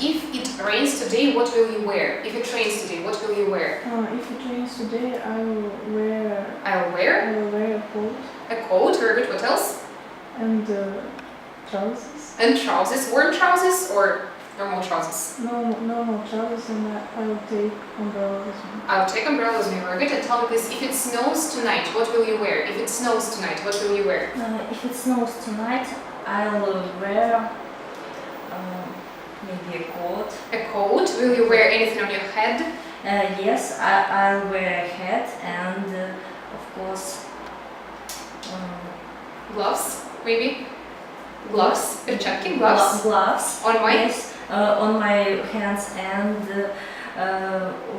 if it rains today, what will you wear? If it rains today, what will you wear? If it rains today, I will wear a coat. A coat, very good. What else? And trousers. And trousers, warm trousers or normal trousers? Normal trousers, and I will take umbrella with me. I'll take umbrella with me, very good. And tell me please, if it snows tonight, what will you wear? If it snows tonight, what will you wear? If it snows tonight, I'll wear maybe a coat. A coat. Will you wear anything on your head? Yes, I'll wear a hat and of course Gloves, maybe? Gloves? Perчатки? Gloves? Gloves. On my? Yes, on my hands and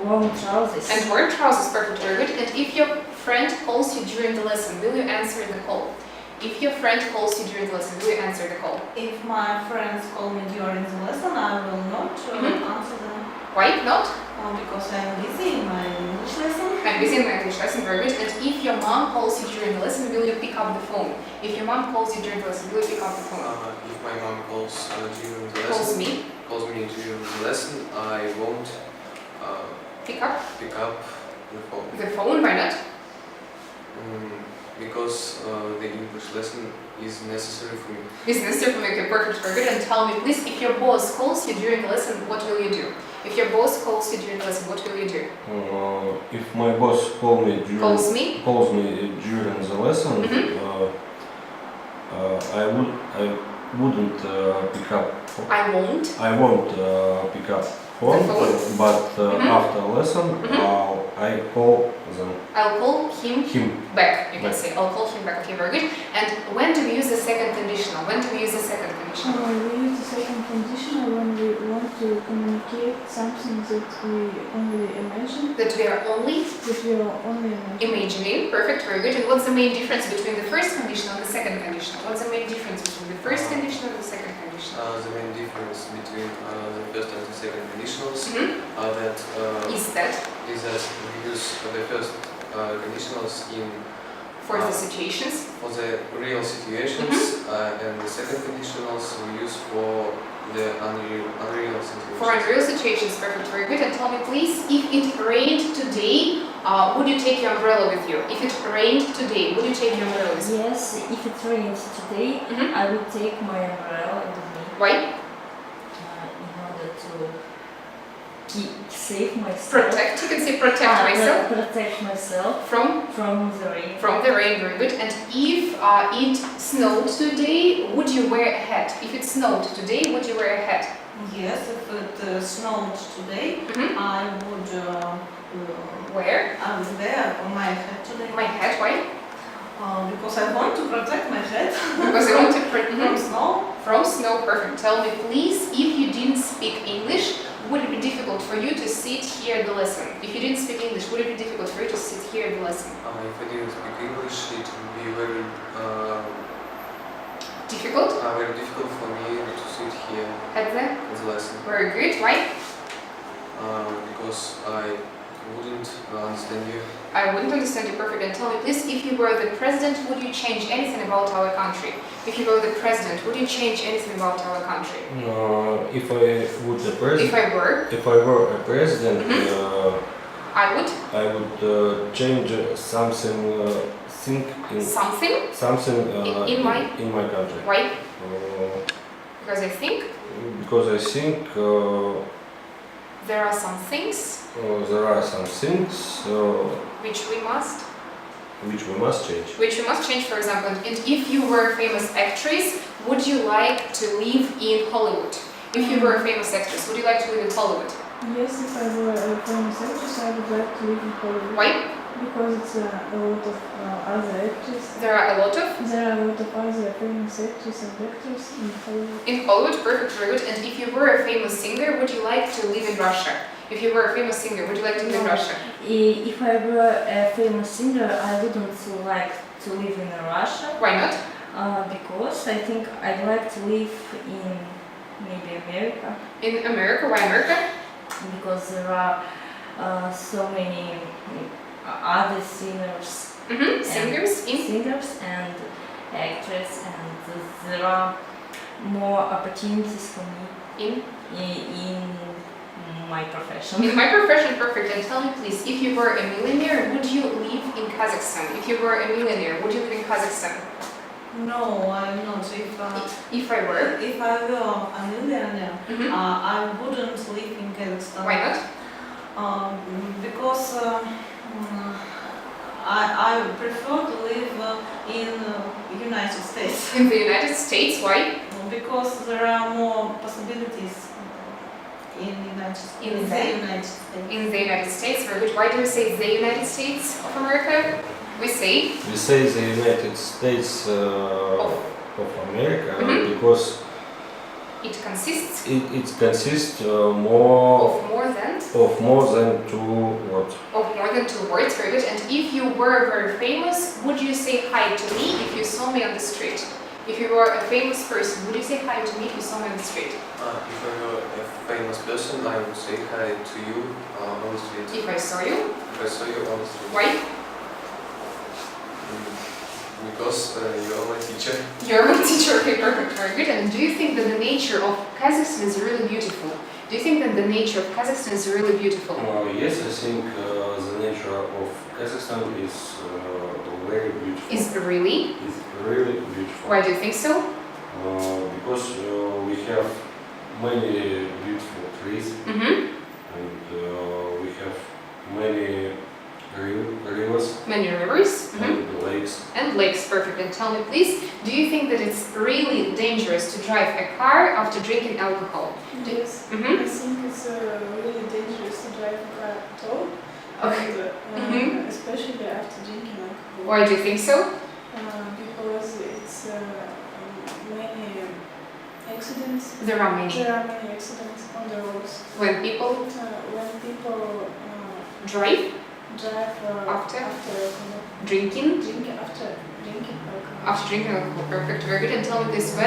warm trousers. And warm trousers, perfect, very good. And if your friend calls you during the lesson, will you answer the call? If your friend calls you during the lesson, will you answer the call? If my friends call me during the lesson, I will not answer them. Why not? Because I'm busy in my English lesson. I'm busy in my English lesson, very good. And if your mom calls you during the lesson, will you pick up the phone? If your mom calls you during the lesson, will you pick up the phone? If my mom calls during the Calls lesson, me? calls me during the lesson, I won't Pick up pick up the phone. the phone, why not? Because the English lesson is necessary for me. It's necessary for me, okay, perfect, very good. And tell me please, if your boss calls you during the lesson, what will you do? If your boss calls you during the lesson, what will you do? If my boss calls me during the lesson, I wouldn't pick up. I won't. I won't pick up phone, but after lesson, I call them. I'll call him back, you can Back. say. I'll call him back, okay, very good. And when do we use the second conditional? When do we use the second conditional? We use the second conditional when we want to communicate something that we only imagine. That we are only imagining, perfect, very good. And what's the main difference between the first conditional and the second conditional? What's the main difference between the first conditional and the second conditional? The main difference between the first and the second conditionals are that Is that we use the first conditionals for the situations? for the real situations, and the second conditionals we use for the unreal situations. For unreal situations, perfect, very good. And tell me please, if it rained today, would you take your umbrella with you? If it rained today, would you take your umbrella with you? Yes, if it rains today, I will take my umbrella with me. Why? In order to save myself. Protect, you can say protect myself. Protect myself From the rain. From the rain, very good. And if it snowed today, would you wear a hat? If it snowed today, would you wear a hat? Yes, if it snowed today, I would Where? I would wear my hat today. My hat, why? Because I want to protect my head Because I want to from snow. From snow, perfect. Tell me please, if you didn't speak English, would it be difficult for you to sit here at the lesson? If you didn't speak English, would it be difficult for you to sit here at the lesson? If I didn't speak English, it would be very Difficult? very difficult for me to sit here At the? at the lesson. Very good. Why? Because I wouldn't understand you. I wouldn't understand you perfect. And tell me please, if you were the president, would you change anything about our country? If you were the president, would you change anything about our country? If I would the president, If I were a president, I would I would change something. Something in my country. Why? Because I think there are some things which we must change. For example, and if you were a famous actress, would you like to live in Hollywood? If you were a famous actress, would you like to live in Hollywood? Yes, if I were a famous actress, I would like to live in Hollywood. Why? Because it's a lot of other actors. There are a lot of other famous actors and actors in Hollywood. In Hollywood, perfect, very good. And if you were a famous singer, would you like to live in Russia? If you were a famous singer, would you like to live in Russia? If I were a famous singer, I wouldn't like to live in Russia. Why not? Because I think I'd like to live in maybe America. In America? Why America? Because there are so many other singers. Singers and actors, and there are more opportunities for me. in my profession. In my profession, perfect. And tell me please, if you were a millionaire, would you live in Kazakhstan? If you were a millionaire, would you live in Kazakhstan? No, I'm not. If I were? If I were a millionaire, Mhm. I wouldn't live in Kazakhstan. Why not? Because I prefer to live in United States. In the United States, why? Because there are more possibilities in the United States. In the United States, very good. Why do we say the United States of America? We say We say the United States of America Mhm. because it consists it consists more of more than two words. words, very good. And if you were very famous, would you say hi to me if you saw me on the street? If you were a famous person, would you say hi to me if you saw me on the street? If I were a famous person, I would say hi to you on the street. If I saw you, If I saw you on the street. why? Because you are my teacher. You're my teacher, okay, perfect, very good. And do you think that the nature of Kazakhstan is really beautiful? Do you think that the nature of Kazakhstan is really beautiful? Yes, I think the nature of Kazakhstan is very beautiful. Is really? It's really beautiful. Why do you think so? Because we have many beautiful trees Mm-hmm. and we have many rivers Many rivers. Mm-hmm. and lakes. And lakes, perfect. And tell me please, do you think that it's really dangerous to drive a car after drinking alcohol? Yes. Mm-hmm. I think it's really dangerous to drive a car at all. Okay. And, Mhm. especially after drinking alcohol. Why do you think so? Because it's many accidents. There are many. There are many accidents on the roads. When people When people drive drive After? alcohol. drinking, After drinking alcohol. after drinking alcohol, perfect, very good. And tell me this, when